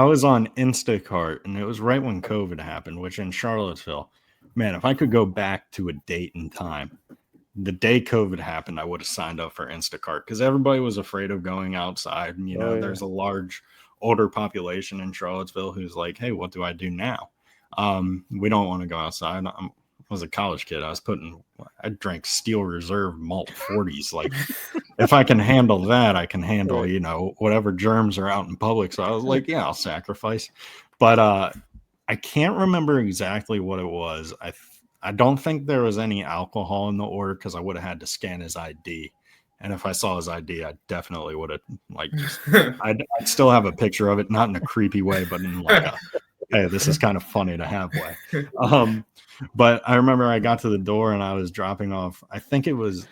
I was on Instacart, and it was right when COVID happened, which in Charlottesville, man, if I could go back to a date and time, the day COVID happened, I would have signed up for Instacart because everybody was afraid of going outside. And, there's a large older population in Charlottesville who's like, hey, what do I do now? We don't want to go outside. I was a college kid. I drank Steel Reserve malt 40s. Like, if I can handle that, I can handle, whatever germs are out in public. So I was like, yeah, I'll sacrifice. But I can't remember exactly what it was. I don't think there was any alcohol in the order because I would have had to scan his ID. And if I saw his ID, I definitely would have I'd still have a picture of it, not in a creepy way, but in like a, hey, this is kind of funny to have way. But I remember I got to the door and I was dropping off. I think it was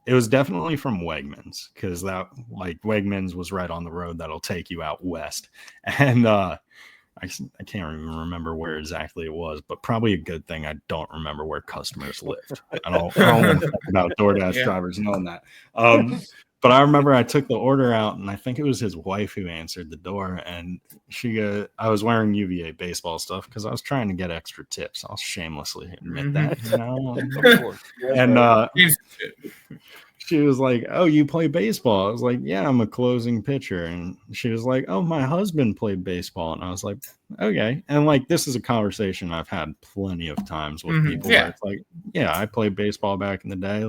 definitely from Wegmans because Wegmans was right on the road that'll take you out west. And I can't even remember where exactly it was, but probably a good thing I don't remember where customers lived. I don't want to talk about DoorDash drivers knowing that. But I remember I took the order out, and I think it was his wife who answered the door, and I was wearing UVA baseball stuff because I was trying to get extra tips. I'll shamelessly admit that. Of course. And she was like, oh, you play baseball? I was like, yeah, I'm a closing pitcher. And she was like, oh, my husband played baseball. And I was like, okay. And this is a conversation I've had plenty of times with people where it's like, yeah, I played baseball back in the day.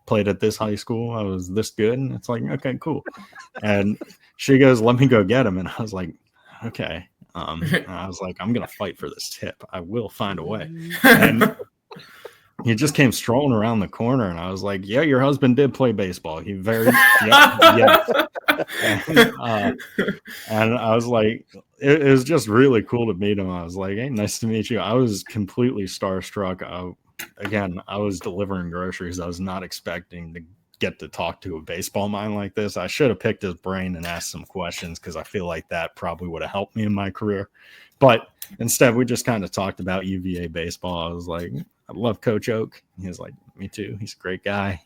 Played at this high school. I was this good. And it's like, okay, cool. And she goes, let me go get him. And I was like, okay. And I was like, I'm going to fight for this tip. I will find a way. And he just came strolling around the corner, and I was like, yeah, your husband did play baseball. He yes. And I was like, it was just really cool to meet him. I was like, hey, nice to meet you. I was completely starstruck. I was delivering groceries. I was not expecting to get to talk to a baseball mind like this. I should have picked his brain and asked some questions because I feel like that probably would have helped me in my career. But instead, we just kind of talked about UVA baseball. I was like, I love Coach Oak. He was like, me too. He's a great guy.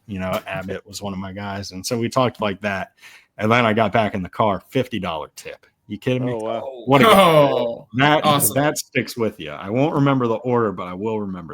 Abbott was one of my guys. And so we talked like that. And then I got back in the car, $50 tip. You kidding me? Oh, wow. What a guy. Awesome. That sticks with you. I won't remember the order, but I will remember